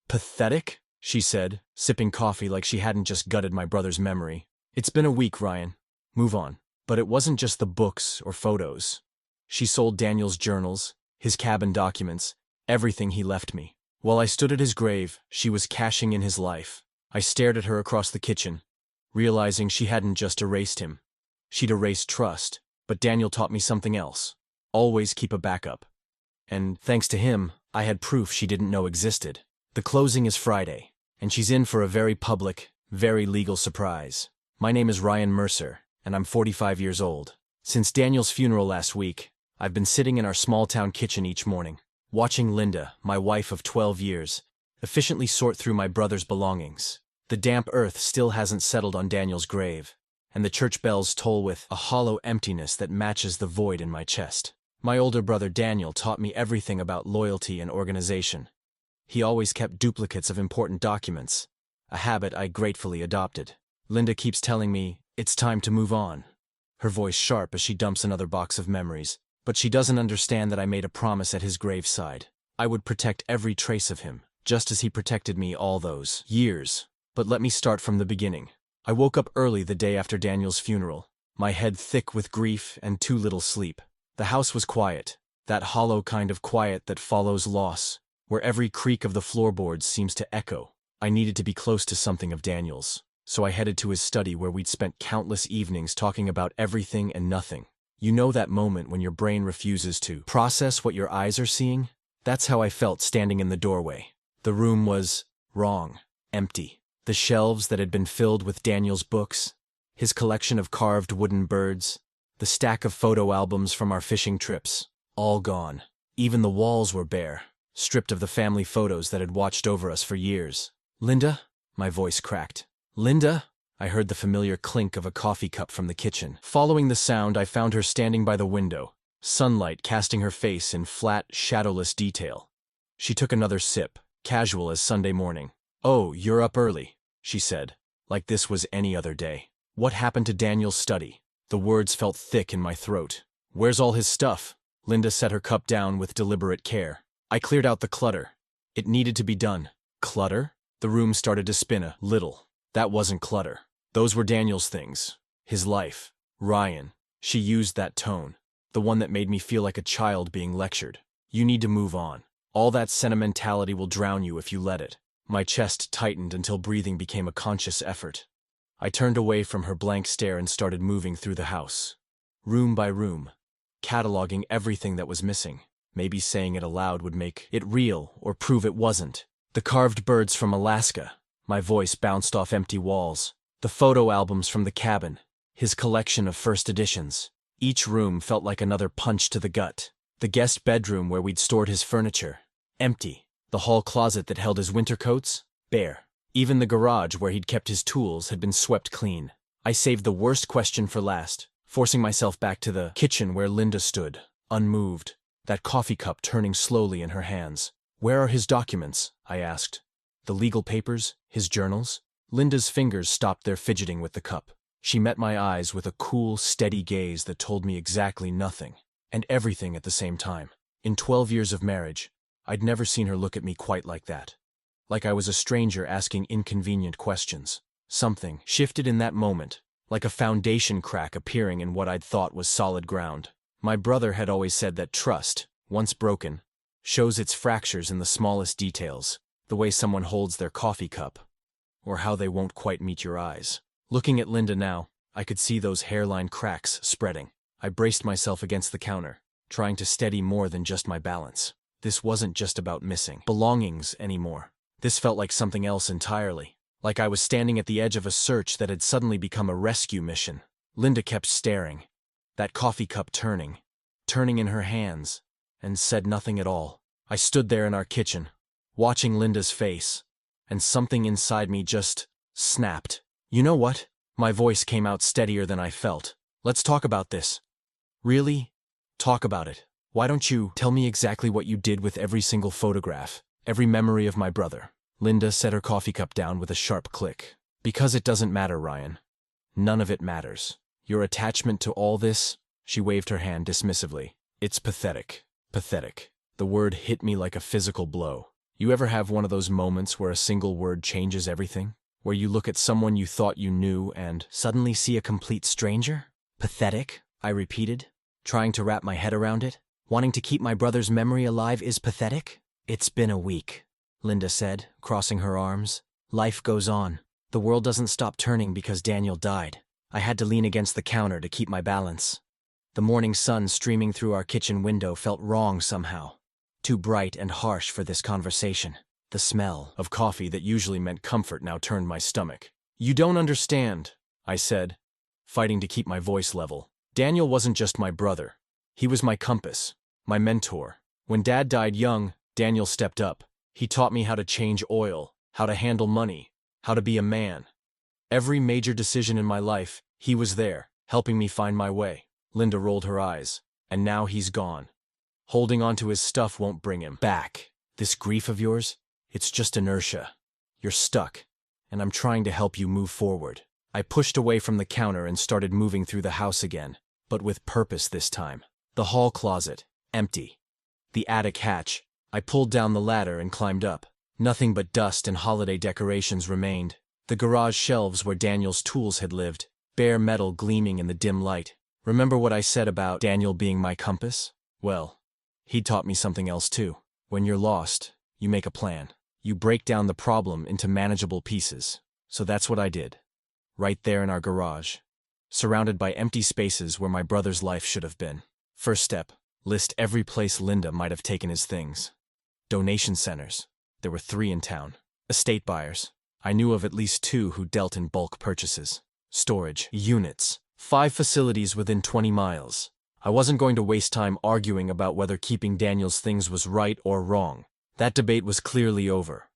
Pathetic? She said, sipping coffee like she hadn't just gutted my brother's memory. It's been a week, Ryan. Move on. But it wasn't just the books or photos. She sold Daniel's journals, his cabin documents, everything he left me. While I stood at his grave, she was cashing in his life. I stared at her across the kitchen, realizing she hadn't just erased him. She'd erased trust, but Daniel taught me something else. Always keep a backup. And, thanks to him, I had proof she didn't know existed. The closing is Friday, and she's in for a very public, very legal surprise. My name is Ryan Mercer, and I'm 45 years old. Since Daniel's funeral last week, I've been sitting in our small-town kitchen each morning, watching Linda, my wife of 12 years, efficiently sort through my brother's belongings. The damp earth still hasn't settled on Daniel's grave, and the church bells toll with a hollow emptiness that matches the void in my chest. My older brother Daniel taught me everything about loyalty and organization. He always kept duplicates of important documents, a habit I gratefully adopted. Linda keeps telling me, it's time to move on. Her voice sharp as she dumps another box of memories. But she doesn't understand that I made a promise at his graveside. I would protect every trace of him, just as he protected me all those years. But let me start from the beginning. I woke up early the day after Daniel's funeral, my head thick with grief and too little sleep. The house was quiet, that hollow kind of quiet that follows loss, where every creak of the floorboards seems to echo. I needed to be close to something of Daniel's, so I headed to his study where we'd spent countless evenings talking about everything and nothing. You know that moment when your brain refuses to process what your eyes are seeing? That's how I felt standing in the doorway. The room was wrong, empty. The shelves that had been filled with Daniel's books, his collection of carved wooden birds, the stack of photo albums from our fishing trips, all gone. Even the walls were bare, stripped of the family photos that had watched over us for years. Linda? My voice cracked. Linda? I heard the familiar clink of a coffee cup from the kitchen. Following the sound, I found her standing by the window, sunlight casting her face in flat, shadowless detail. She took another sip, casual as Sunday morning. "Oh, you're up early," she said, like this was any other day. "What happened to Daniel's study?" The words felt thick in my throat. "Where's all his stuff?" Linda set her cup down with deliberate care. I cleared out the clutter. It needed to be done. Clutter? The room started to spin a little. That wasn't clutter. Those were Daniel's things. His life. Ryan. She used that tone. The one that made me feel like a child being lectured. You need to move on. All that sentimentality will drown you if you let it. My chest tightened until breathing became a conscious effort. I turned away from her blank stare and started moving through the house. Room by room. Cataloging everything that was missing. Maybe saying it aloud would make it real or prove it wasn't. The carved birds from Alaska. My voice bounced off empty walls. The photo albums from the cabin, his collection of first editions. Each room felt like another punch to the gut. The guest bedroom where we'd stored his furniture, empty. The hall closet that held his winter coats, bare. Even the garage where he'd kept his tools had been swept clean. I saved the worst question for last, forcing myself back to the kitchen where Linda stood, unmoved, that coffee cup turning slowly in her hands. "Where are his documents?" I asked. "The legal papers? His journals?" Linda's fingers stopped their fidgeting with the cup. She met my eyes with a cool, steady gaze that told me exactly nothing, and everything at the same time. In 12 years of marriage, I'd never seen her look at me quite like that. Like I was a stranger asking inconvenient questions. Something shifted in that moment, like a foundation crack appearing in what I'd thought was solid ground. My brother had always said that trust, once broken, shows its fractures in the smallest details, the way someone holds their coffee cup, or how they won't quite meet your eyes. Looking at Linda now, I could see those hairline cracks spreading. I braced myself against the counter, trying to steady more than just my balance. This wasn't just about missing belongings anymore. This felt like something else entirely. Like I was standing at the edge of a search that had suddenly become a rescue mission. Linda kept staring, that coffee cup turning in her hands, and said nothing at all. I stood there in our kitchen, watching Linda's face, and something inside me just snapped. "You know what?" My voice came out steadier than I felt. "Let's talk about this." "Really? Talk about it. Why don't you tell me exactly what you did with every single photograph, every memory of my brother?" Linda set her coffee cup down with a sharp click. "Because it doesn't matter, Ryan. None of it matters. Your attachment to all this," she waved her hand dismissively, "it's pathetic. Pathetic." The word hit me like a physical blow. You ever have one of those moments where a single word changes everything? Where you look at someone you thought you knew and suddenly see a complete stranger? Pathetic, I repeated, trying to wrap my head around it. Wanting to keep my brother's memory alive is pathetic? It's been a week, Linda said, crossing her arms. Life goes on. The world doesn't stop turning because Daniel died. I had to lean against the counter to keep my balance. The morning sun streaming through our kitchen window felt wrong somehow. Too bright and harsh for this conversation. The smell of coffee that usually meant comfort now turned my stomach. You don't understand, I said, fighting to keep my voice level. Daniel wasn't just my brother. He was my compass, my mentor. When Dad died young, Daniel stepped up. He taught me how to change oil, how to handle money, how to be a man. Every major decision in my life, he was there, helping me find my way. Linda rolled her eyes. And now he's gone. Holding on to his stuff won't bring him back. This grief of yours, it's just inertia. You're stuck, and I'm trying to help you move forward. I pushed away from the counter and started moving through the house again, but with purpose this time. The hall closet, empty. The attic hatch. I pulled down the ladder and climbed up. Nothing but dust and holiday decorations remained. The garage shelves where Daniel's tools had lived, bare metal gleaming in the dim light. Remember what I said about Daniel being my compass? Well, he taught me something else too. When you're lost, you make a plan. You break down the problem into manageable pieces. So that's what I did. Right there in our garage. Surrounded by empty spaces where my brother's life should have been. First step, list every place Linda might have taken his things. Donation centers. There were 3 in town. Estate buyers. I knew of at least 2 who dealt in bulk purchases. Storage units. 5 facilities within 20 miles. I wasn't going to waste time arguing about whether keeping Daniel's things was right or wrong. That debate was clearly over.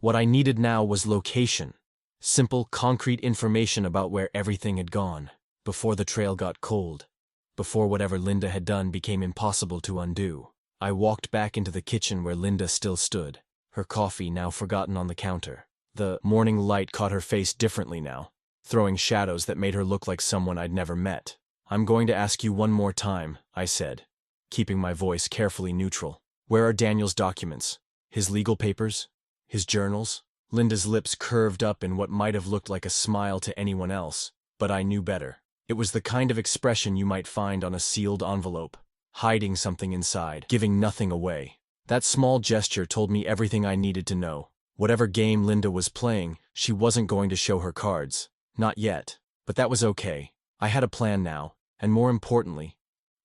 What I needed now was location. Simple, concrete information about where everything had gone, before the trail got cold, before whatever Linda had done became impossible to undo. I walked back into the kitchen where Linda still stood, her coffee now forgotten on the counter. The morning light caught her face differently now, throwing shadows that made her look like someone I'd never met. I'm going to ask you one more time, I said, keeping my voice carefully neutral. Where are Daniel's documents? His legal papers? His journals? Linda's lips curved up in what might have looked like a smile to anyone else, but I knew better. It was the kind of expression you might find on a sealed envelope, hiding something inside, giving nothing away. That small gesture told me everything I needed to know. Whatever game Linda was playing, she wasn't going to show her cards. Not yet. But that was okay. I had a plan now, and more importantly,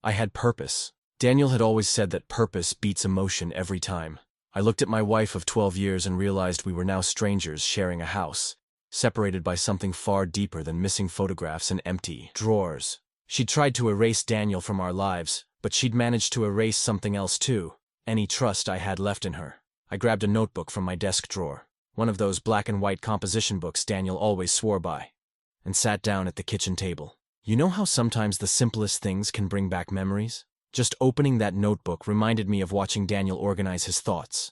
I had purpose. Daniel had always said that purpose beats emotion every time. I looked at my wife of 12 years and realized we were now strangers sharing a house, separated by something far deeper than missing photographs and empty drawers. She'd tried to erase Daniel from our lives, but she'd managed to erase something else too, any trust I had left in her. I grabbed a notebook from my desk drawer, one of those black and white composition books Daniel always swore by, and sat down at the kitchen table. You know how sometimes the simplest things can bring back memories? Just opening that notebook reminded me of watching Daniel organize his thoughts.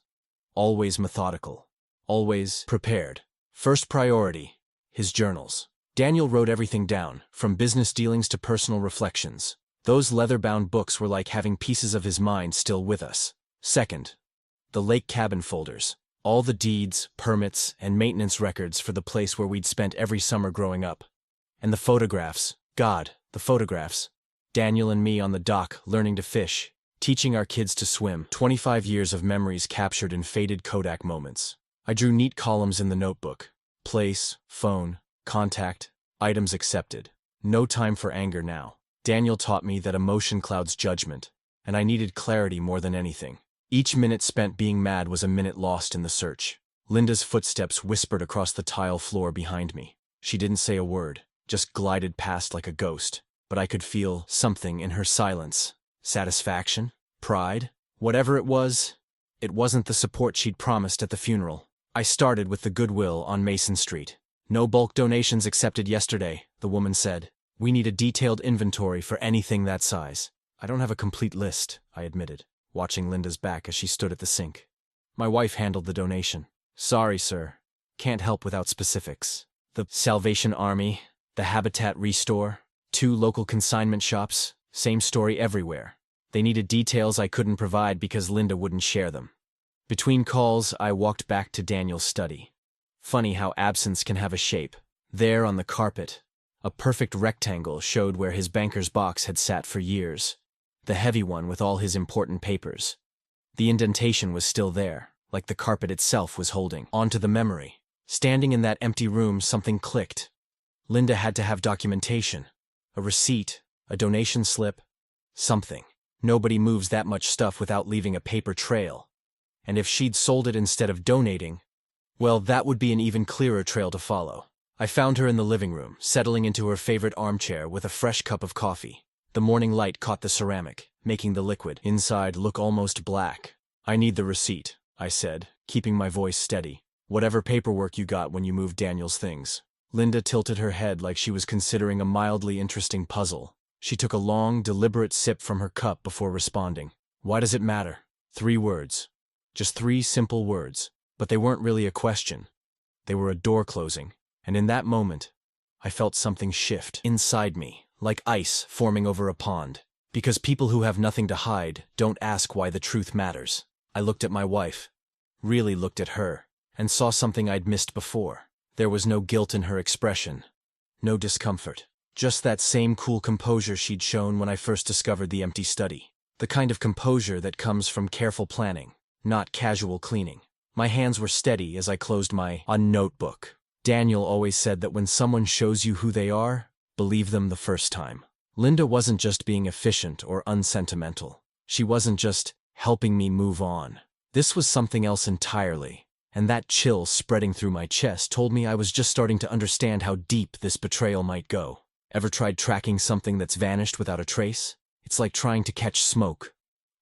Always methodical. Always prepared. First priority, his journals. Daniel wrote everything down, from business dealings to personal reflections. Those leather-bound books were like having pieces of his mind still with us. Second, the lake cabin folders. All the deeds, permits, and maintenance records for the place where we'd spent every summer growing up. And the photographs. God, the photographs. Daniel and me on the dock, learning to fish, teaching our kids to swim. 25 years of memories captured in faded Kodak moments. I drew neat columns in the notebook. Place, phone, contact, items accepted. No time for anger now. Daniel taught me that emotion clouds judgment, and I needed clarity more than anything. Each minute spent being mad was a minute lost in the search. Linda's footsteps whispered across the tile floor behind me. She didn't say a word, just glided past like a ghost. But I could feel something in her silence. Satisfaction? Pride? Whatever it wasn't the support she'd promised at the funeral. I started with the Goodwill on Mason Street. No bulk donations accepted yesterday, the woman said. We need a detailed inventory for anything that size. I don't have a complete list, I admitted, watching Linda's back as she stood at the sink. My wife handled the donation. Sorry, sir. Can't help without specifics. The Salvation Army, the Habitat Restore, 2 local consignment shops, same story everywhere. They needed details I couldn't provide because Linda wouldn't share them. Between calls, I walked back to Daniel's study. Funny how absence can have a shape. There on the carpet, a perfect rectangle showed where his banker's box had sat for years. The heavy one with all his important papers. The indentation was still there, like the carpet itself was holding onto the memory. Standing in that empty room, something clicked. Linda had to have documentation. A receipt, a donation slip, something. Nobody moves that much stuff without leaving a paper trail. And if she'd sold it instead of donating, well, that would be an even clearer trail to follow. I found her in the living room, settling into her favorite armchair with a fresh cup of coffee. The morning light caught the ceramic, making the liquid inside look almost black. "I need the receipt," I said, keeping my voice steady. "Whatever paperwork you got when you moved Daniel's things." Linda tilted her head like she was considering a mildly interesting puzzle. She took a long, deliberate sip from her cup before responding. "Why does it matter?" 3 words. Just 3 simple words. But they weren't really a question. They were a door closing. And in that moment, I felt something shift inside me, like ice forming over a pond. Because people who have nothing to hide don't ask why the truth matters. I looked at my wife, really looked at her, and saw something I'd missed before. There was no guilt in her expression, no discomfort. Just that same cool composure she'd shown when I first discovered the empty study. The kind of composure that comes from careful planning, not casual cleaning. My hands were steady as I closed my notebook. Daniel always said that when someone shows you who they are, believe them the first time. Linda wasn't just being efficient or unsentimental. She wasn't just helping me move on. This was something else entirely. And that chill spreading through my chest told me I was just starting to understand how deep this betrayal might go. Ever tried tracking something that's vanished without a trace? It's like trying to catch smoke.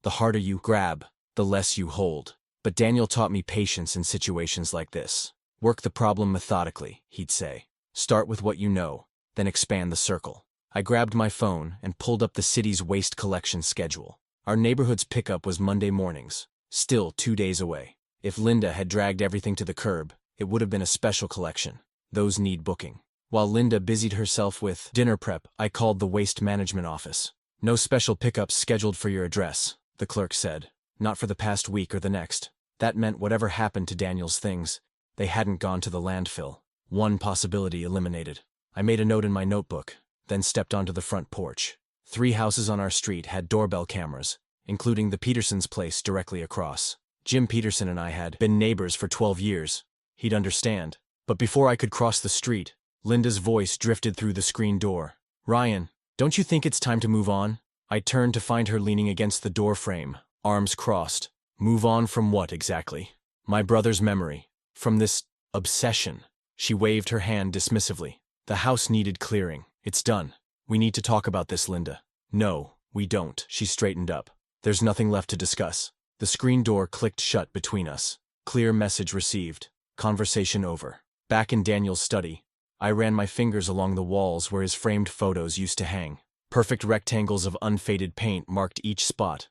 The harder you grab, the less you hold. But Daniel taught me patience in situations like this. Work the problem methodically, he'd say. Start with what you know, then expand the circle. I grabbed my phone and pulled up the city's waste collection schedule. Our neighborhood's pickup was Monday mornings, still 2 days away. If Linda had dragged everything to the curb, it would have been a special collection. Those need booking. While Linda busied herself with dinner prep, I called the waste management office. "No special pickups scheduled for your address," the clerk said. "Not for the past week or the next." That meant whatever happened to Daniel's things, they hadn't gone to the landfill. One possibility eliminated. I made a note in my notebook, then stepped onto the front porch. 3 houses on our street had doorbell cameras, including the Petersons' place directly across. Jim Peterson and I had been neighbors for 12 years. He'd understand. But before I could cross the street, Linda's voice drifted through the screen door. "Ryan, don't you think it's time to move on?" I turned to find her leaning against the door frame, arms crossed. Move on from what exactly? My brother's memory. From this obsession. She waved her hand dismissively. "The house needed clearing. It's done. We need to talk about this, Linda." "No, we don't." She straightened up. "There's nothing left to discuss." The screen door clicked shut between us. Clear message received. Conversation over. Back in Daniel's study, I ran my fingers along the walls where his framed photos used to hang. Perfect rectangles of unfaded paint marked each spot,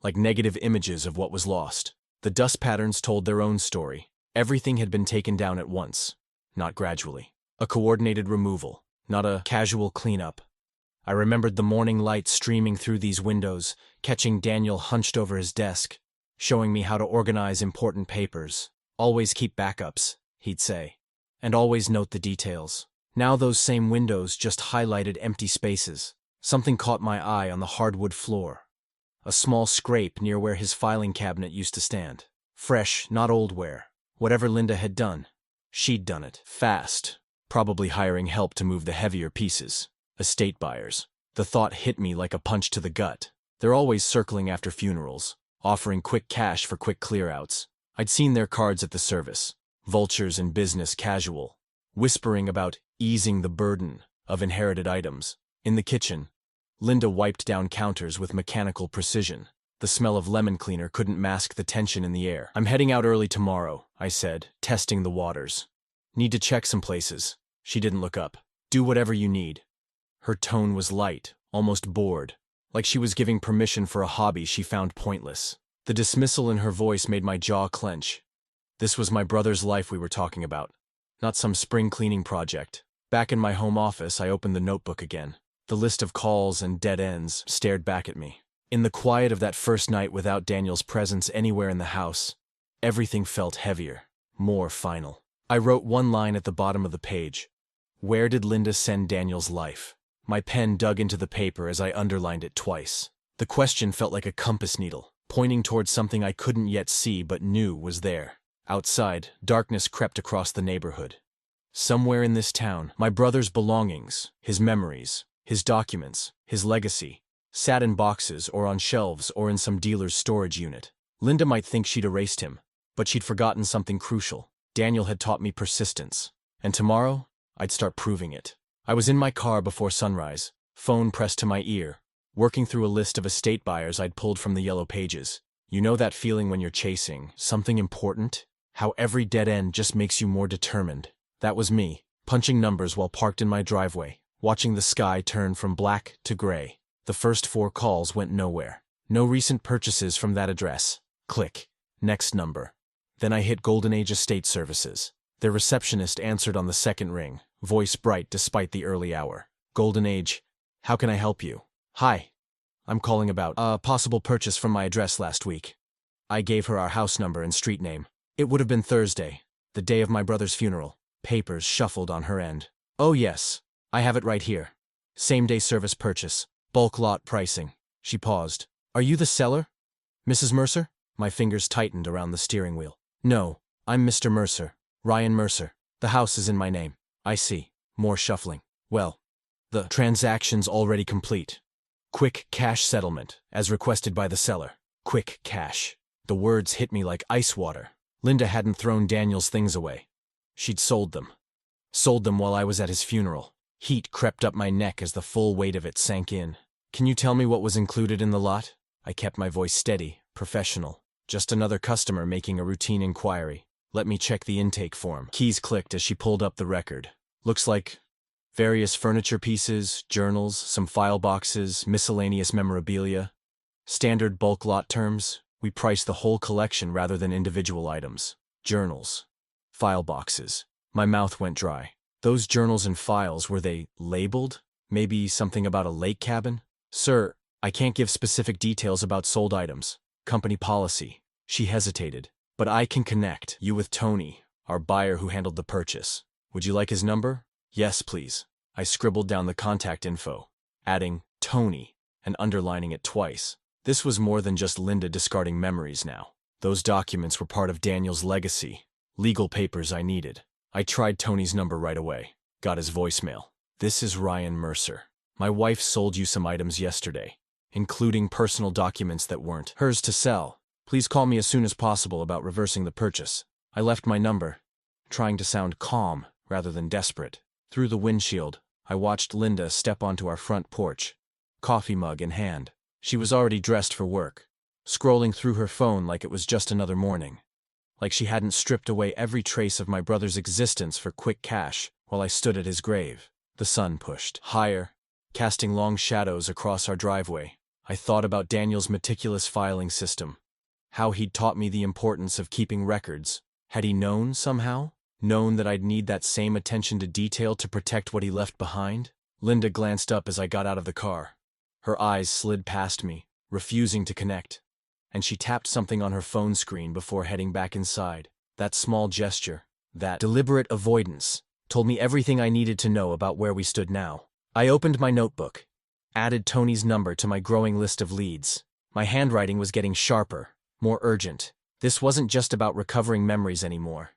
like negative images of what was lost. The dust patterns told their own story. Everything had been taken down at once, not gradually. A coordinated removal, not a casual cleanup. I remembered the morning light streaming through these windows, catching Daniel hunched over his desk, showing me how to organize important papers. "Always keep backups," he'd say, "and always note the details." Now those same windows just highlighted empty spaces. Something caught my eye on the hardwood floor. A small scrape near where his filing cabinet used to stand. Fresh, not old wear. Whatever Linda had done, she'd done it. Fast. Probably hiring help to move the heavier pieces. Estate buyers. The thought hit me like a punch to the gut. They're always circling after funerals, offering quick cash for quick clear-outs. I'd seen their cards at the service. Vultures and business casual. Whispering about easing the burden of inherited items. In the kitchen, Linda wiped down counters with mechanical precision. The smell of lemon cleaner couldn't mask the tension in the air. "I'm heading out early tomorrow," I said, testing the waters. "Need to check some places." She didn't look up. "Do whatever you need." Her tone was light, almost bored, like she was giving permission for a hobby she found pointless. The dismissal in her voice made my jaw clench. This was my brother's life we were talking about, not some spring cleaning project. Back in my home office, I opened the notebook again. The list of calls and dead ends stared back at me. In the quiet of that first night without Daniel's presence anywhere in the house, Everything felt heavier, more final. I wrote one line at the bottom of the page. Where did Linda send Daniel's life? My pen dug into the paper as I underlined it twice. The question felt like a compass needle, pointing towards something I couldn't yet see but knew was there. Outside, darkness crept across the neighborhood. Somewhere in this town, my brother's belongings, his memories, his documents, his legacy, sat in boxes or on shelves or in some dealer's storage unit. Linda might think she'd erased him, but she'd forgotten something crucial. Daniel had taught me persistence, and tomorrow, I'd start proving it. I was in my car before sunrise, phone pressed to my ear, working through a list of estate buyers I'd pulled from the yellow pages. You know that feeling when you're chasing something important? How every dead end just makes you more determined. That was me, punching numbers while parked in my driveway, watching the sky turn from black to gray. The first 4 calls went nowhere. No recent purchases from that address. Click. Next number. Then I hit Golden Age Estate Services. Their receptionist answered on the second ring, voice bright despite the early hour. Golden Age, how can I help you? Hi. I'm calling about a possible purchase from my address last week. I gave her our house number and street name. It would have been Thursday, the day of my brother's funeral. Papers shuffled on her end. Oh yes, I have it right here. Same-day service purchase, bulk lot pricing. She paused. Are you the seller? Mrs. Mercer? My fingers tightened around the steering wheel. No, I'm Mr. Mercer, Ryan Mercer. The house is in my name. I see. More shuffling. Well, the transaction's already complete. Quick cash settlement, as requested by the seller. Quick cash. The words hit me like ice water. Linda hadn't thrown Daniel's things away. She'd sold them. Sold them while I was at his funeral. Heat crept up my neck as the full weight of it sank in. Can you tell me what was included in the lot? I kept my voice steady, professional. Just another customer making a routine inquiry. Let me check the intake form. Keys clicked as she pulled up the record. Looks like various furniture pieces, journals, some file boxes, miscellaneous memorabilia. Standard bulk lot terms. We priced the whole collection rather than individual items. Journals. File boxes. My mouth went dry. Those journals and files, were they labeled? Maybe something about a lake cabin? Sir, I can't give specific details about sold items. Company policy. She hesitated. But I can connect you with Tony, our buyer who handled the purchase. Would you like his number? Yes, please. I scribbled down the contact info, adding Tony and underlining it twice. This was more than just Linda discarding memories now. Those documents were part of Daniel's legacy. Legal papers I needed. I tried Tony's number right away. Got his voicemail. This is Ryan Mercer. My wife sold you some items yesterday, including personal documents that weren't hers to sell. Please call me as soon as possible about reversing the purchase. I left my number, trying to sound calm rather than desperate. Through the windshield, I watched Linda step onto our front porch, coffee mug in hand. She was already dressed for work, scrolling through her phone like it was just another morning. Like she hadn't stripped away every trace of my brother's existence for quick cash while I stood at his grave. The sun pushed higher, casting long shadows across our driveway. I thought about Daniel's meticulous filing system, how he'd taught me the importance of keeping records. Had he known somehow? Known that I'd need that same attention to detail to protect what he left behind? Linda glanced up as I got out of the car. Her eyes slid past me, refusing to connect, and she tapped something on her phone screen before heading back inside. That small gesture, that deliberate avoidance, told me everything I needed to know about where we stood now. I opened my notebook, added Tony's number to my growing list of leads. My handwriting was getting sharper, more urgent. This wasn't just about recovering memories anymore.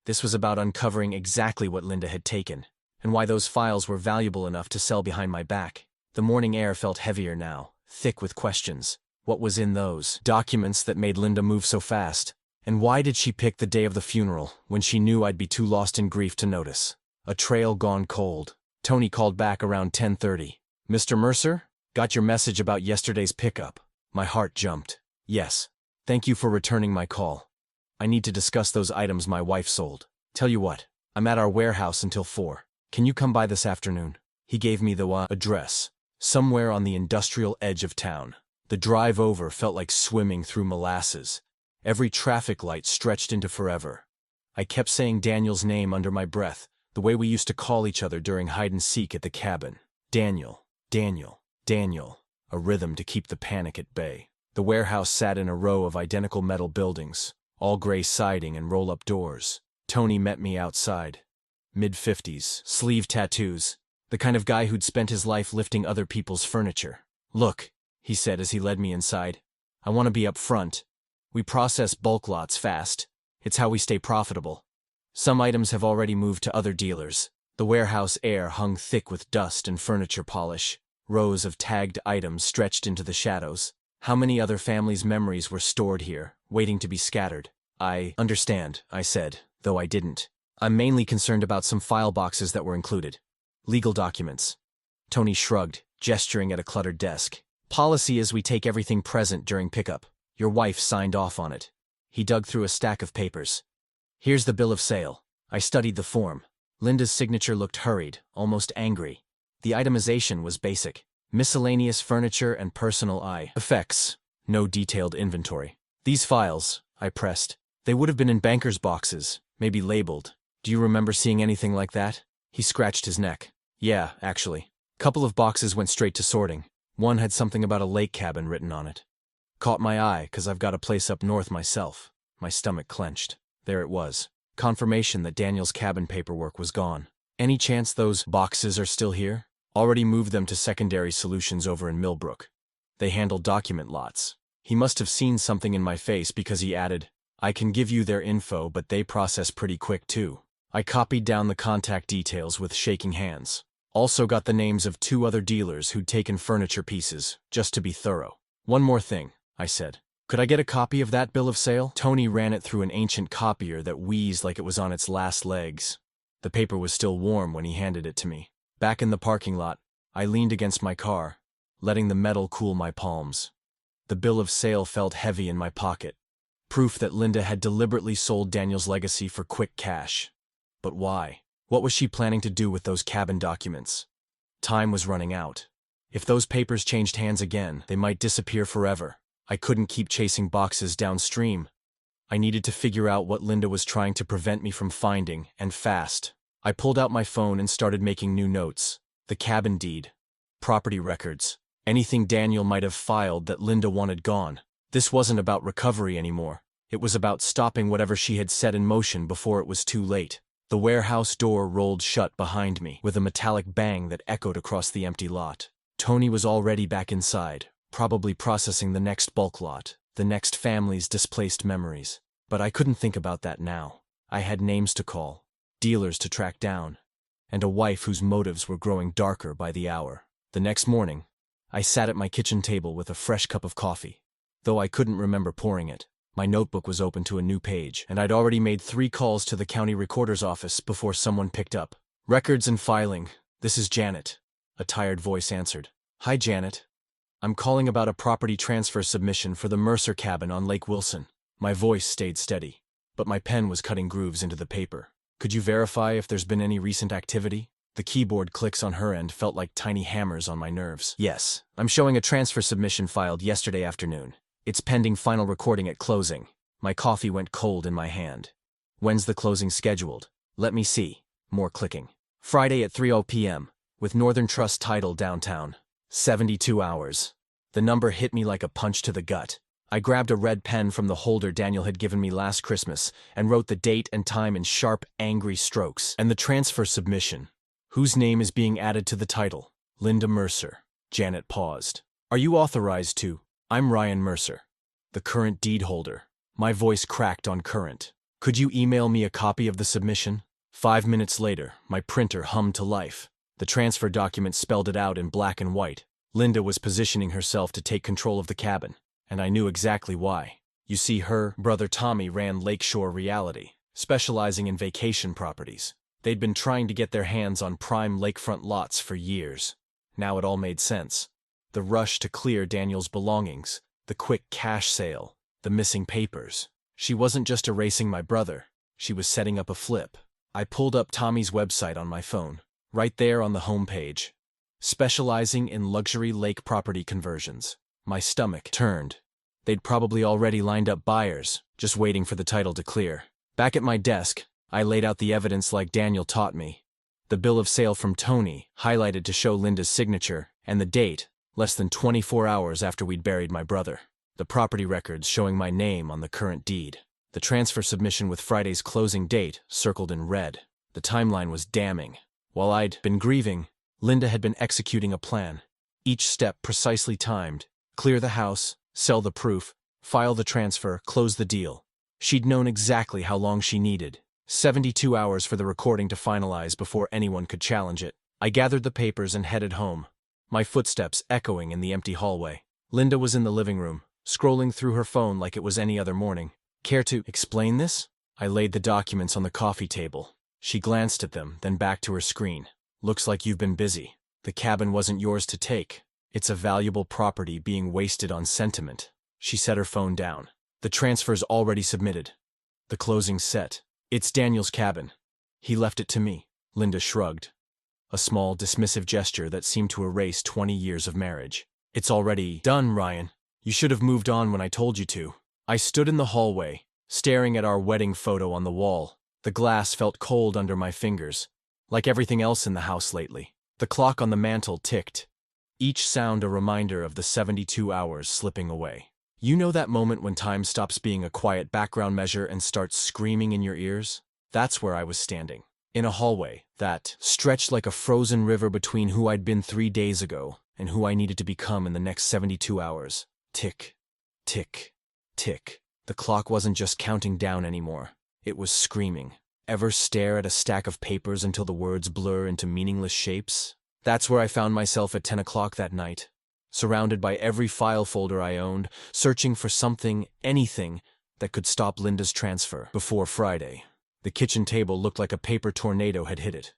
This was about uncovering exactly what Linda had taken, and why those files were valuable enough to sell behind my back. The morning air felt heavier now, thick with questions. What was in those documents that made Linda move so fast? And why did she pick the day of the funeral, when she knew I'd be too lost in grief to notice? A trail gone cold. Tony called back around 10:30. Mr. Mercer? Got your message about yesterday's pickup. My heart jumped. Yes. Thank you for returning my call. I need to discuss those items my wife sold. Tell you what, I'm at our warehouse until 4. Can you come by this afternoon? He gave me the address. Somewhere on the industrial edge of town. The drive over felt like swimming through molasses. Every traffic light stretched into forever. I kept saying Daniel's name under my breath, the way we used to call each other during hide-and-seek at the cabin. Daniel, Daniel, Daniel, a rhythm to keep the panic at bay. The warehouse sat in a row of identical metal buildings, all gray siding and roll-up doors. Tony met me outside. Mid-50s, sleeve tattoos, the kind of guy who'd spent his life lifting other people's furniture. "Look," he said as he led me inside, "I want to be up front. We process bulk lots fast. It's how we stay profitable. Some items have already moved to other dealers." The warehouse air hung thick with dust and furniture polish. Rows of tagged items stretched into the shadows. How many other families' memories were stored here, waiting to be scattered? "I understand," I said, though I didn't. "I'm mainly concerned about some file boxes that were included. Legal documents." Tony shrugged, gesturing at a cluttered desk. "Policy is we take everything present during pickup. Your wife signed off on it." He dug through a stack of papers. "Here's the bill of sale." I studied the form. Linda's signature looked hurried, almost angry. The itemization was basic. Miscellaneous furniture and personal effects. No detailed inventory. "These files," I pressed. "They would have been in banker's boxes, maybe labeled. Do you remember seeing anything like that?" He scratched his neck. "Yeah, actually. Couple of boxes went straight to sorting. One had something about a lake cabin written on it. Caught my eye, 'cause I've got a place up north myself." My stomach clenched. There it was. Confirmation that Daniel's cabin paperwork was gone. "Any chance those boxes are still here?" "Already moved them to Secondary Solutions over in Millbrook. They handle document lots." He must have seen something in my face because he added, "I can give you their info, but they process pretty quick too." I copied down the contact details with shaking hands. Also got the names of 2 other dealers who'd taken furniture pieces, just to be thorough. "One more thing," I said. "Could I get a copy of that bill of sale?" Tony ran it through an ancient copier that wheezed like it was on its last legs. The paper was still warm when he handed it to me. Back in the parking lot, I leaned against my car, letting the metal cool my palms. The bill of sale felt heavy in my pocket. Proof that Linda had deliberately sold Daniel's legacy for quick cash. But why? What was she planning to do with those cabin documents? Time was running out. If those papers changed hands again, they might disappear forever. I couldn't keep chasing boxes downstream. I needed to figure out what Linda was trying to prevent me from finding, and fast. I pulled out my phone and started making new notes. The cabin deed, property records, anything Daniel might have filed that Linda wanted gone. This wasn't about recovery anymore. It was about stopping whatever she had set in motion before it was too late. The warehouse door rolled shut behind me with a metallic bang that echoed across the empty lot. Tony was already back inside, probably processing the next bulk lot, the next family's displaced memories. But I couldn't think about that now. I had names to call, dealers to track down, and a wife whose motives were growing darker by the hour. The next morning, I sat at my kitchen table with a fresh cup of coffee. Though I couldn't remember pouring it, my notebook was open to a new page, and I'd already made 3 calls to the county recorder's office before someone picked up. "Records and filing. This is Janet," a tired voice answered. "Hi, Janet. I'm calling about a property transfer submission for the Mercer cabin on Lake Wilson." My voice stayed steady, but my pen was cutting grooves into the paper. "Could you verify if there's been any recent activity?" The keyboard clicks on her end felt like tiny hammers on my nerves. "Yes, I'm showing a transfer submission filed yesterday afternoon. It's pending final recording at closing." My coffee went cold in my hand. "When's the closing scheduled?" "Let me see." More clicking. "Friday at 3:00 p.m., with Northern Trust title downtown. 72 hours. The number hit me like a punch to the gut. I grabbed a red pen from the holder Daniel had given me last Christmas and wrote the date and time in sharp, angry strokes. "And the transfer submission. Whose name is being added to the title?" "Linda Mercer." Janet paused. "Are you authorized to?" "I'm Ryan Mercer, the current deed holder." My voice cracked on current. "Could you email me a copy of the submission?" 5 minutes later, my printer hummed to life. The transfer document spelled it out in black and white. Linda was positioning herself to take control of the cabin, and I knew exactly why. You see, her brother Tommy ran Lakeshore Reality, specializing in vacation properties. They'd been trying to get their hands on prime lakefront lots for years. Now it all made sense. The rush to clear Daniel's belongings, the quick cash sale, the missing papers. She wasn't just erasing my brother, she was setting up a flip. I pulled up Tommy's website on my phone, right there on the home page. Specializing in luxury lake property conversions. My stomach turned. They'd probably already lined up buyers, just waiting for the title to clear. Back at my desk, I laid out the evidence like Daniel taught me. The bill of sale from Tony, highlighted to show Linda's signature, and the date, less than 24 hours after we'd buried my brother. The property records showing my name on the current deed. The transfer submission with Friday's closing date circled in red. The timeline was damning. While I'd been grieving, Linda had been executing a plan. Each step precisely timed. Clear the house, sell the proof, file the transfer, close the deal. She'd known exactly how long she needed. 72 hours for the recording to finalize before anyone could challenge it. I gathered the papers and headed home, my footsteps echoing in the empty hallway. Linda was in the living room, scrolling through her phone like it was any other morning. Care to explain this? I laid the documents on the coffee table. She glanced at them, then back to her screen. Looks like you've been busy. The cabin wasn't yours to take. It's a valuable property being wasted on sentiment. She set her phone down. The transfer's already submitted. The closing's set. It's Daniel's cabin. He left it to me. Linda shrugged. A small, dismissive gesture that seemed to erase 20 years of marriage. It's already done, Ryan. You should have moved on when I told you to. I stood in the hallway, staring at our wedding photo on the wall. The glass felt cold under my fingers, like everything else in the house lately. The clock on the mantel ticked, each sound a reminder of the 72 hours slipping away. You know that moment when time stops being a quiet background measure and starts screaming in your ears? That's where I was standing, in a hallway that stretched like a frozen river between who I'd been 3 days ago and who I needed to become in the next 72 hours. Tick, tick, tick. The clock wasn't just counting down anymore. It was screaming. Ever stare at a stack of papers until the words blur into meaningless shapes? That's where I found myself at 10 o'clock that night, surrounded by every file folder I owned, searching for something, anything, that could stop Linda's transfer before Friday. The kitchen table looked like a paper tornado had hit it.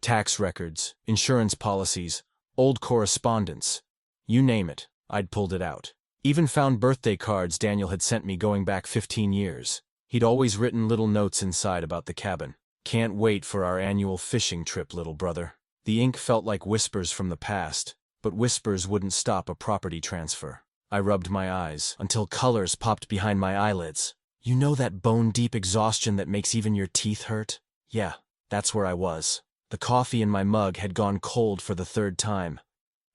Tax records, insurance policies, old correspondence. You name it, I'd pulled it out. Even found birthday cards Daniel had sent me going back 15 years. He'd always written little notes inside about the cabin. Can't wait for our annual fishing trip, little brother. The ink felt like whispers from the past, but whispers wouldn't stop a property transfer. I rubbed my eyes until colors popped behind my eyelids. You know that bone-deep exhaustion that makes even your teeth hurt? Yeah, that's where I was. The coffee in my mug had gone cold for the 3rd time,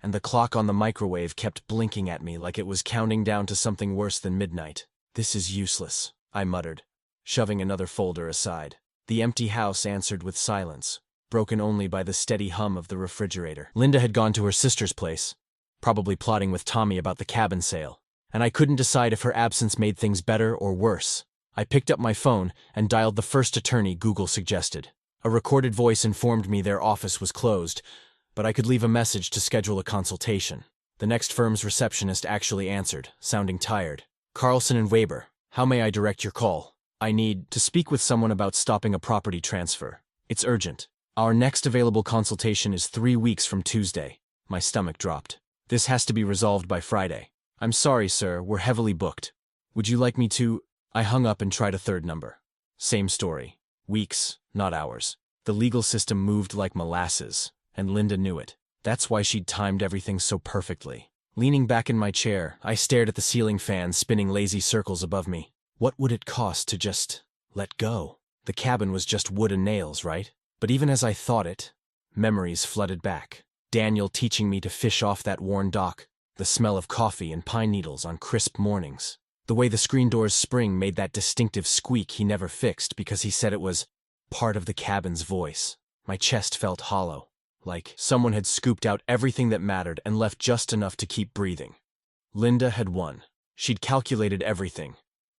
and the clock on the microwave kept blinking at me like it was counting down to something worse than midnight. This is useless, I muttered, shoving another folder aside. The empty house answered with silence, broken only by the steady hum of the refrigerator. Linda had gone to her sister's place, probably plotting with Tommy about the cabin sale, and I couldn't decide if her absence made things better or worse. I picked up my phone and dialed the first attorney Google suggested. A recorded voice informed me their office was closed, but I could leave a message to schedule a consultation. The next firm's receptionist actually answered, sounding tired. Carlson and Weber, how may I direct your call? I need to speak with someone about stopping a property transfer. It's urgent. Our next available consultation is 3 weeks from Tuesday. My stomach dropped. This has to be resolved by Friday. I'm sorry, sir, we're heavily booked. Would you like me to? I hung up and tried a third number. Same story. Weeks, not hours. The legal system moved like molasses, and Linda knew it. That's why she'd timed everything so perfectly. Leaning back in my chair, I stared at the ceiling fan spinning lazy circles above me. What would it cost to just let go? The cabin was just wood and nails, right? But even as I thought it, memories flooded back. Daniel teaching me to fish off that worn dock, the smell of coffee and pine needles on crisp mornings. The way the screen door's spring made that distinctive squeak he never fixed because he said it was part of the cabin's voice. My chest felt hollow, like someone had scooped out everything that mattered and left just enough to keep breathing. Linda had won. She'd calculated everything.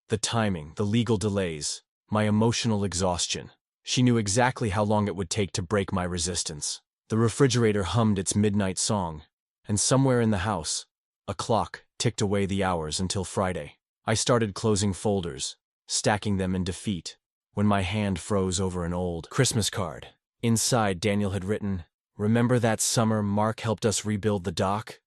The timing, the legal delays, my emotional exhaustion. She knew exactly how long it would take to break my resistance. The refrigerator hummed its midnight song, and somewhere in the house, a clock ticked away the hours until Friday. I started closing folders, stacking them in defeat, when my hand froze over an old Christmas card. Inside, Daniel had written, "Remember that summer Mark helped us rebuild the dock?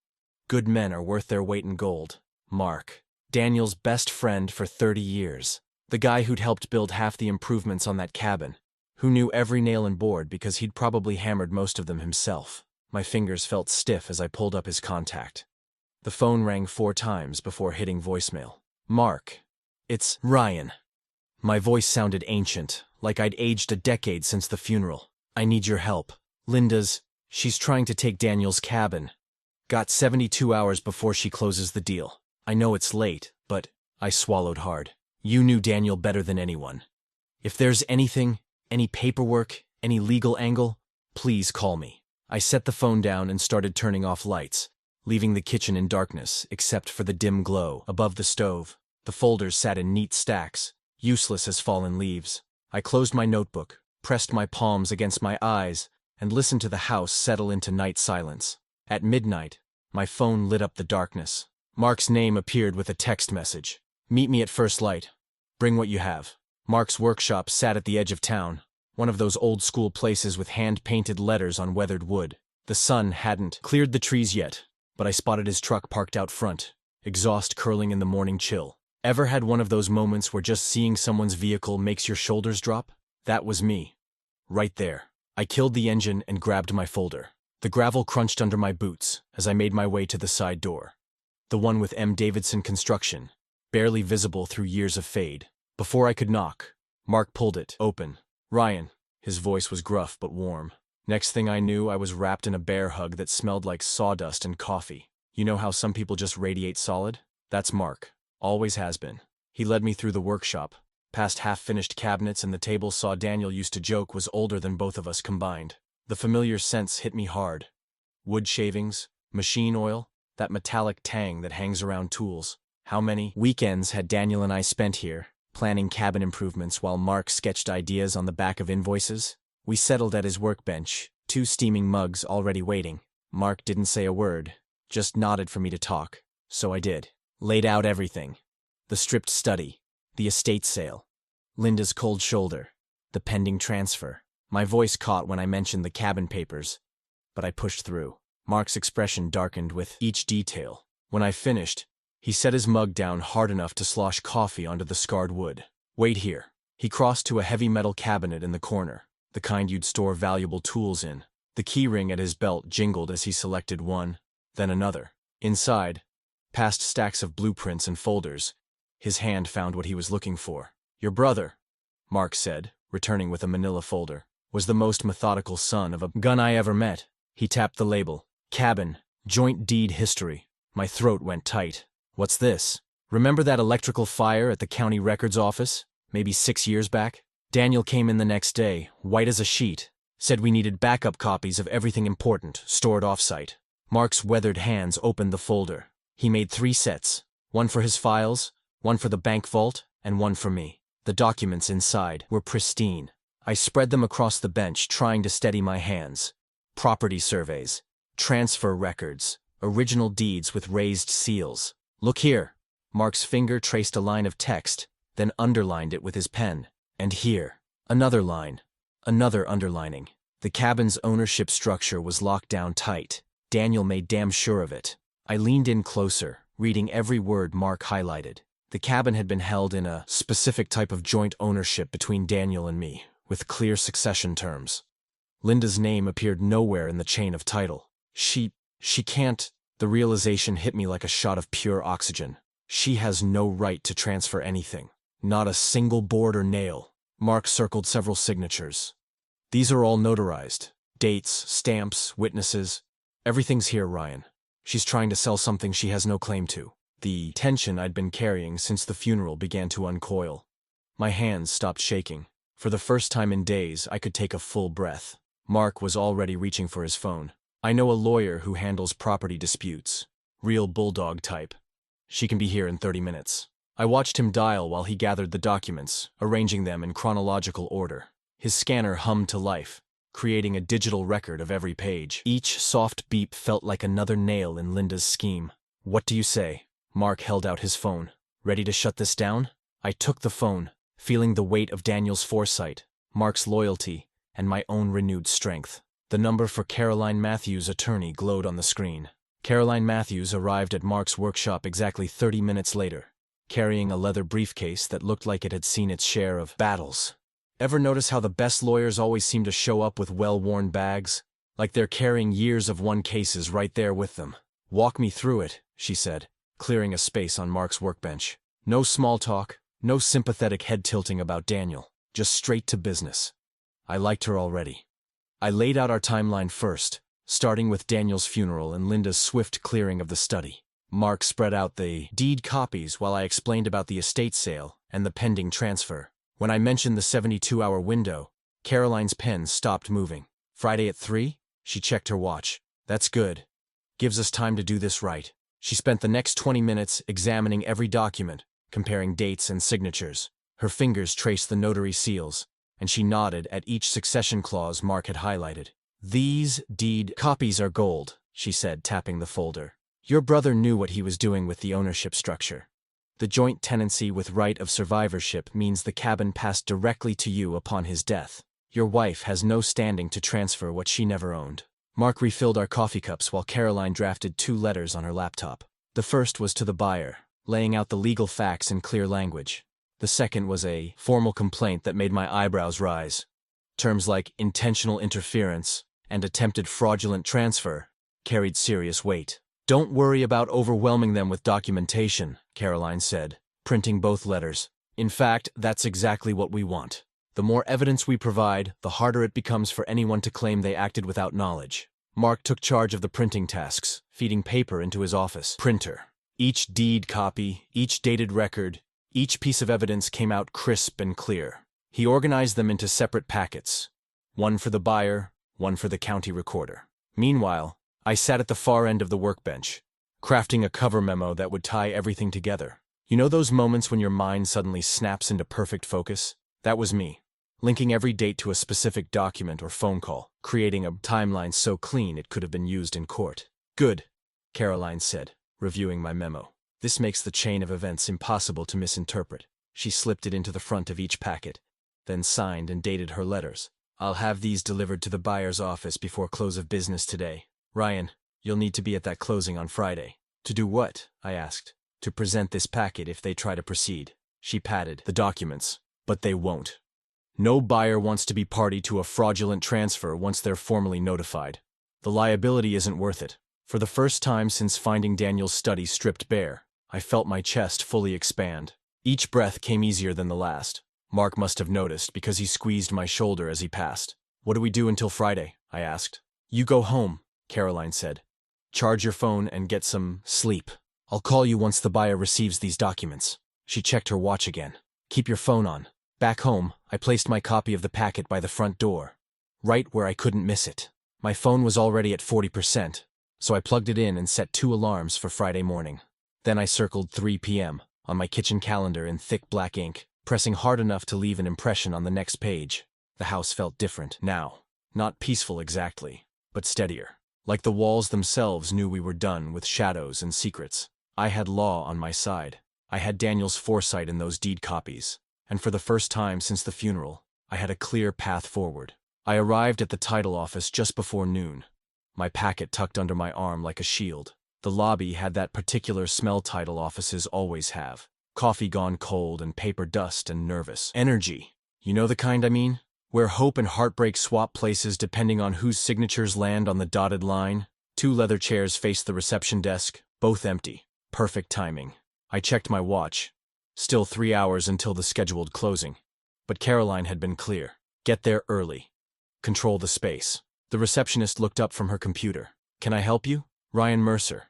Good men are worth their weight in gold. Mark, Daniel's best friend for 30 years. The guy who'd helped build half the improvements on that cabin, who knew every nail and board because he'd probably hammered most of them himself." My fingers felt stiff as I pulled up his contact. The phone rang 4 times before hitting voicemail. "Mark, it's Ryan." My voice sounded ancient, like I'd aged a decade since the funeral. "I need your help. She's trying to take Daniel's cabin. Got 72 hours before she closes the deal. I know it's late, but..." I swallowed hard. You knew Daniel better than anyone. If there's anything, any paperwork, any legal angle, please call me. I set the phone down and started turning off lights, leaving the kitchen in darkness except for the dim glow above the stove. The folders sat in neat stacks, useless as fallen leaves. I closed my notebook, pressed my palms against my eyes, and listened to the house settle into night silence. At midnight, my phone lit up the darkness. Mark's name appeared with a text message. Meet me at first light. Bring what you have. Mark's workshop sat at the edge of town, one of those old-school places with hand-painted letters on weathered wood. The sun hadn't cleared the trees yet, but I spotted his truck parked out front, exhaust curling in the morning chill. Ever had one of those moments where just seeing someone's vehicle makes your shoulders drop? That was me. Right there. I killed the engine and grabbed my folder. The gravel crunched under my boots as I made my way to the side door. The one with M. Davidson Construction, barely visible through years of fade. Before I could knock, Mark pulled it open. Ryan. His voice was gruff but warm. Next thing I knew, I was wrapped in a bear hug that smelled like sawdust and coffee. You know how some people just radiate solid? That's Mark. Always has been. He led me through the workshop, past half-finished cabinets, and the table Saw Daniel used to joke was older than both of us combined. The familiar scents hit me hard. Wood shavings, machine oil, that metallic tang that hangs around tools. How many weekends had Daniel and I spent here, planning cabin improvements while Mark sketched ideas on the back of invoices? We settled at his workbench, 2 steaming mugs already waiting. Mark didn't say a word, just nodded for me to talk. So I did. Laid out everything. The stripped study, the estate sale, Linda's cold shoulder, the pending transfer. My voice caught when I mentioned the cabin papers, but I pushed through. Mark's expression darkened with each detail. When I finished, he set his mug down hard enough to slosh coffee onto the scarred wood. Wait here. He crossed to a heavy metal cabinet in the corner, the kind you'd store valuable tools in. The key ring at his belt jingled as he selected one, then another. Inside, past stacks of blueprints and folders, his hand found what he was looking for. Your brother, Mark said, returning with a manila folder, was the most methodical son of a gun I ever met. He tapped the label. Cabin, joint deed history. My throat went tight. What's this? Remember that electrical fire at the county records office? Maybe 6 years back? Daniel came in the next day, white as a sheet. Said we needed backup copies of everything important, stored off-site. Mark's weathered hands opened the folder. He made 3 sets. One for his files, one for the bank vault, and one for me. The documents inside were pristine. I spread them across the bench, trying to steady my hands. Property surveys, transfer records, original deeds with raised seals. Look here. Mark's finger traced a line of text, then underlined it with his pen. And here, another line, another underlining. The cabin's ownership structure was locked down tight. Daniel made damn sure of it. I leaned in closer, reading every word Mark highlighted. The cabin had been held in a specific type of joint ownership between Daniel and me, with clear succession terms. Linda's name appeared nowhere in the chain of title. She can't. The realization hit me like a shot of pure oxygen. She has no right to transfer anything. Not a single board or nail. Mark circled several signatures. These are all notarized. Dates, stamps, witnesses. Everything's here, Ryan. She's trying to sell something she has no claim to. The tension I'd been carrying since the funeral began to uncoil. My hands stopped shaking. For the first time in days, I could take a full breath. Mark was already reaching for his phone. I know a lawyer who handles property disputes. Real bulldog type. She can be here in 30 minutes. I watched him dial while he gathered the documents, arranging them in chronological order. His scanner hummed to life, creating a digital record of every page. Each soft beep felt like another nail in Linda's scheme. What do you say? Mark held out his phone. Ready to shut this down? I took the phone, feeling the weight of Daniel's foresight, Mark's loyalty, and my own renewed strength. The number for Caroline Matthews' attorney glowed on the screen. Caroline Matthews arrived at Mark's workshop exactly 30 minutes later, carrying a leather briefcase that looked like it had seen its share of battles. Ever notice how the best lawyers always seem to show up with well-worn bags? Like they're carrying years of won cases right there with them. Walk me through it, she said, clearing a space on Mark's workbench. No small talk, no sympathetic head-tilting about Daniel, just straight to business. I liked her already. I laid out our timeline first, starting with Daniel's funeral and Linda's swift clearing of the study. Mark spread out the deed copies while I explained about the estate sale and the pending transfer. When I mentioned the 72-hour window, Caroline's pen stopped moving. Friday at 3? She checked her watch. That's good. Gives us time to do this right. She spent the next 20 minutes examining every document, comparing dates and signatures. Her fingers traced the notary seals, and she nodded at each succession clause Mark had highlighted. These deed copies are gold, she said, tapping the folder. Your brother knew what he was doing with the ownership structure. The joint tenancy with right of survivorship means the cabin passed directly to you upon his death. Your wife has no standing to transfer what she never owned. Mark refilled our coffee cups while Caroline drafted 2 letters on her laptop. The first was to the buyer, laying out the legal facts in clear language. The second was a formal complaint that made my eyebrows rise. Terms like intentional interference and attempted fraudulent transfer carried serious weight. Don't worry about overwhelming them with documentation, Caroline said, printing both letters. In fact, that's exactly what we want. The more evidence we provide, the harder it becomes for anyone to claim they acted without knowledge. Mark took charge of the printing tasks, feeding paper into his office printer. Each deed copy, each dated record, each piece of evidence came out crisp and clear. He organized them into separate packets, one for the buyer, one for the county recorder. Meanwhile, I sat at the far end of the workbench, crafting a cover memo that would tie everything together. You know those moments when your mind suddenly snaps into perfect focus? That was me, linking every date to a specific document or phone call, creating a timeline so clean it could have been used in court. Good, Caroline said, reviewing my memo. This makes the chain of events impossible to misinterpret. She slipped it into the front of each packet, then signed and dated her letters. I'll have these delivered to the buyer's office before close of business today. Ryan, you'll need to be at that closing on Friday. To do what? I asked. To present this packet if they try to proceed. She patted the documents. But they won't. No buyer wants to be party to a fraudulent transfer once they're formally notified. The liability isn't worth it. For the first time since finding Daniel's study stripped bare, I felt my chest fully expand. Each breath came easier than the last. Mark must have noticed because he squeezed my shoulder as he passed. What do we do until Friday? I asked. You go home, Caroline said. Charge your phone and get some sleep. I'll call you once the buyer receives these documents. She checked her watch again. Keep your phone on. Back home, I placed my copy of the packet by the front door, right where I couldn't miss it. My phone was already at 40%, so I plugged it in and set 2 alarms for Friday morning. Then I circled 3 p.m. on my kitchen calendar in thick black ink, pressing hard enough to leave an impression on the next page. The house felt different now. Not peaceful exactly, but steadier. Like the walls themselves knew we were done with shadows and secrets. I had law on my side. I had Daniel's foresight in those deed copies. And for the first time since the funeral, I had a clear path forward. I arrived at the title office just before noon, my packet tucked under my arm like a shield. The lobby had that particular smell title offices always have. Coffee gone cold and paper dust and nervous energy. You know the kind I mean? Where hope and heartbreak swap places depending on whose signatures land on the dotted line. 2 leather chairs faced the reception desk, both empty. Perfect timing. I checked my watch. Still 3 hours until the scheduled closing. But Caroline had been clear. Get there early. Control the space. The receptionist looked up from her computer. Can I help you? Ryan Mercer.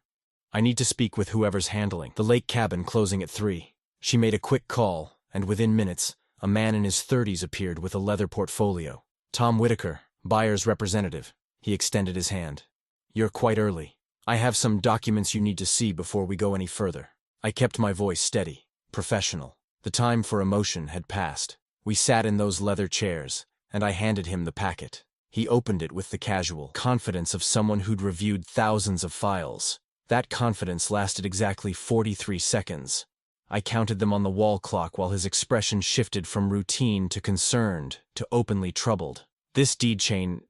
I need to speak with whoever's handling the lake cabin closing at 3. She made a quick call, and within minutes, a man in his 30s appeared with a leather portfolio. Tom Whitaker, buyer's representative. He extended his hand. You're quite early. I have some documents you need to see before we go any further. I kept my voice steady. Professional. The time for emotion had passed. We sat in those leather chairs, and I handed him the packet. He opened it with the casual confidence of someone who'd reviewed thousands of files. That confidence lasted exactly 43 seconds. I counted them on the wall clock while his expression shifted from routine to concerned to openly troubled. This deed chain...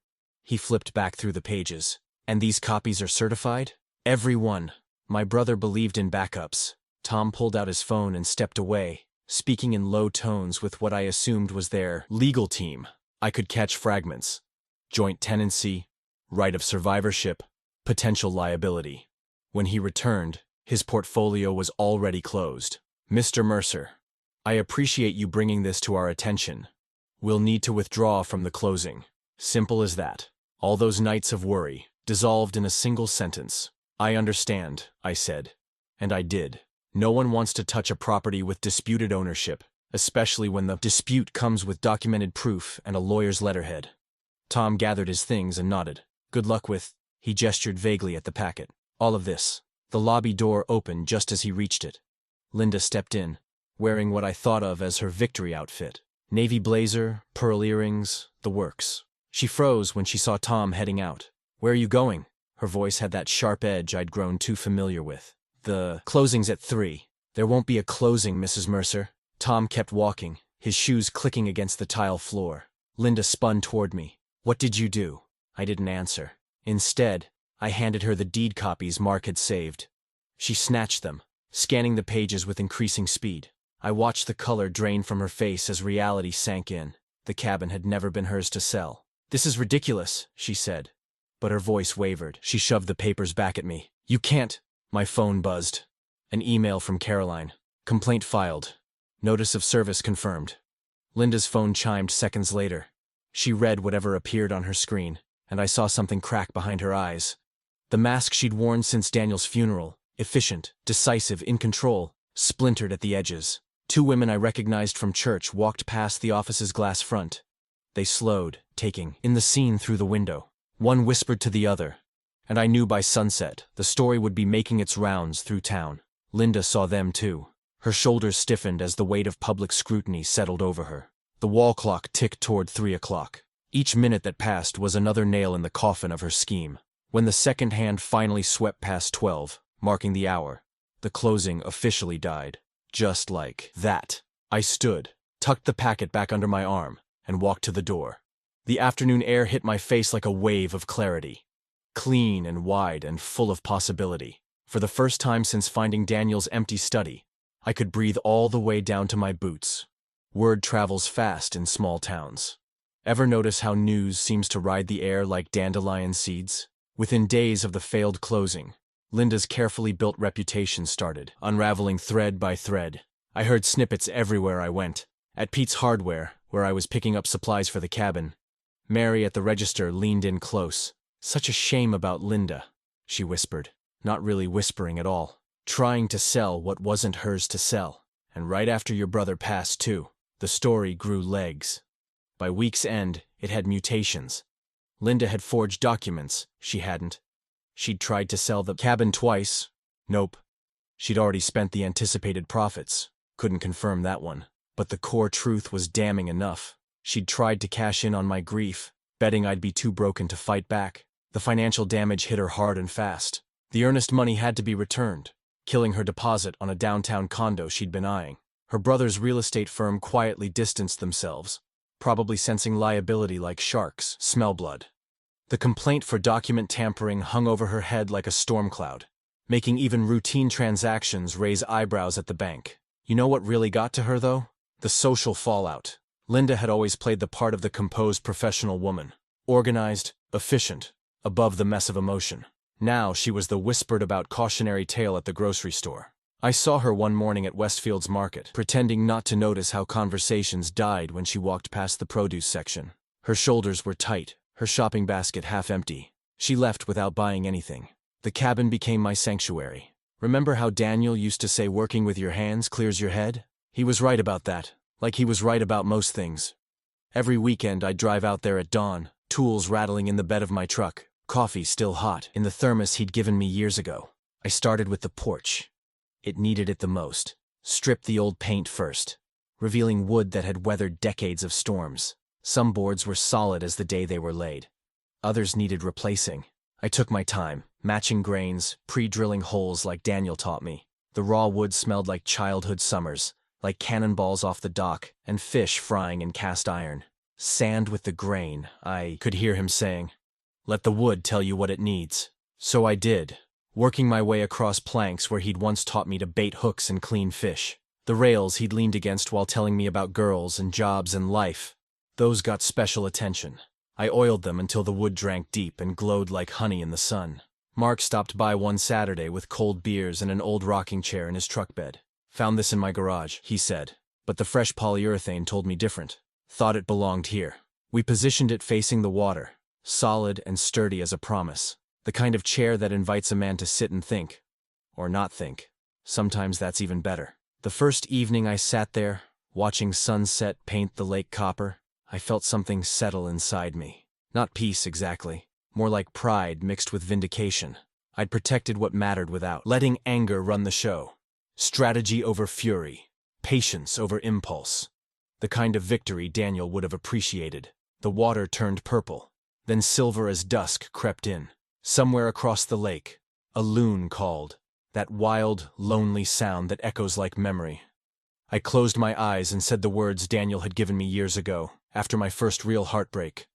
He flipped back through the pages. And these copies are certified? Every one. My brother believed in backups. Tom pulled out his phone and stepped away, speaking in low tones with what I assumed was their legal team. I could catch fragments. Joint tenancy, right of survivorship, potential liability. When he returned, his portfolio was already closed. Mr. Mercer, I appreciate you bringing this to our attention. We'll need to withdraw from the closing. Simple as that. All those nights of worry, dissolved in a single sentence. I understand, I said. And I did. No one wants to touch a property with disputed ownership, especially when the dispute comes with documented proof and a lawyer's letterhead. Tom gathered his things and nodded. Good luck with, he gestured vaguely at the packet, all of this. The lobby door opened just as he reached it. Linda stepped in, wearing what I thought of as her victory outfit. Navy blazer, pearl earrings, the works. She froze when she saw Tom heading out. Where are you going? Her voice had that sharp edge I'd grown too familiar with. The closing's at 3. There won't be a closing, Mrs. Mercer. Tom kept walking, his shoes clicking against the tile floor. Linda spun toward me. What did you do? I didn't answer. Instead, I handed her the deed copies Mark had saved. She snatched them, scanning the pages with increasing speed. I watched the color drain from her face as reality sank in. The cabin had never been hers to sell. This is ridiculous, she said. But her voice wavered. She shoved the papers back at me. You can't. My phone buzzed. An email from Caroline. Complaint filed. Notice of service confirmed. Linda's phone chimed seconds later. She read whatever appeared on her screen, and I saw something crack behind her eyes. The mask she'd worn since Daniel's funeral, efficient, decisive, in control, splintered at the edges. 2 women I recognized from church walked past the office's glass front. They slowed, taking in the scene through the window. One whispered to the other, and I knew by sunset the story would be making its rounds through town. Linda saw them too. Her shoulders stiffened as the weight of public scrutiny settled over her. The wall clock ticked toward 3 o'clock. Each minute that passed was another nail in the coffin of her scheme. When the second hand finally swept past 12, marking the hour, the closing officially died. Just like that. I stood, tucked the packet back under my arm, and walked to the door. The afternoon air hit my face like a wave of clarity. Clean and wide and full of possibility. For the first time since finding Daniel's empty study, I could breathe all the way down to my boots. Word travels fast in small towns. Ever notice how news seems to ride the air like dandelion seeds? Within days of the failed closing, Linda's carefully built reputation started, unraveling thread by thread. I heard snippets everywhere I went. At Pete's Hardware, where I was picking up supplies for the cabin, Mary at the register leaned in close. Such a shame about Linda, she whispered, not really whispering at all. Trying to sell what wasn't hers to sell. And right after your brother passed too. The story grew legs. By week's end, it had mutations. Linda had forged documents. She hadn't. She'd tried to sell the cabin twice. Nope. She'd already spent the anticipated profits. Couldn't confirm that one. But the core truth was damning enough. She'd tried to cash in on my grief, betting I'd be too broken to fight back. The financial damage hit her hard and fast. The earnest money had to be returned, killing her deposit on a downtown condo she'd been eyeing. Her brother's real estate firm quietly distanced themselves, probably sensing liability like sharks smell blood. The complaint for document tampering hung over her head like a storm cloud, making even routine transactions raise eyebrows at the bank. You know what really got to her, though? The social fallout. Linda had always played the part of the composed professional woman, organized, efficient, above the mess of emotion. Now she was the whispered-about cautionary tale at the grocery store. I saw her one morning at Westfield's Market, pretending not to notice how conversations died when she walked past the produce section. Her shoulders were tight, her shopping basket half empty. She left without buying anything. The cabin became my sanctuary. Remember how Daniel used to say working with your hands clears your head? He was right about that, like he was right about most things. Every weekend I'd drive out there at dawn, tools rattling in the bed of my truck, coffee still hot in the thermos he'd given me years ago. I started with the porch. It needed it the most. Stripped the old paint first, revealing wood that had weathered decades of storms. Some boards were solid as the day they were laid. Others needed replacing. I took my time, matching grains, pre-drilling holes like Daniel taught me. The raw wood smelled like childhood summers, like cannonballs off the dock and fish frying in cast iron. Sand with the grain, I could hear him saying. Let the wood tell you what it needs. So I did, working my way across planks where he'd once taught me to bait hooks and clean fish. The rails he'd leaned against while telling me about girls and jobs and life. Those got special attention. I oiled them until the wood drank deep and glowed like honey in the sun. Mark stopped by one Saturday with cold beers and an old rocking chair in his truck bed. Found this in my garage, he said, but the fresh polyurethane told me different. Thought it belonged here. We positioned it facing the water, solid and sturdy as a promise. The kind of chair that invites a man to sit and think. Or not think. Sometimes that's even better. The first evening I sat there, watching sunset paint the lake copper, I felt something settle inside me. Not peace exactly, more like pride mixed with vindication. I'd protected what mattered without letting anger run the show. Strategy over fury, patience over impulse. The kind of victory Daniel would have appreciated. The water turned purple, then silver as dusk crept in. Somewhere across the lake, a loon called, that wild, lonely sound that echoes like memory. I closed my eyes and said the words Daniel had given me years ago, after my first real heartbreak.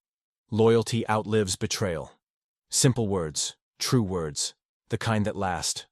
Loyalty outlives betrayal. Simple words, true words, the kind that last.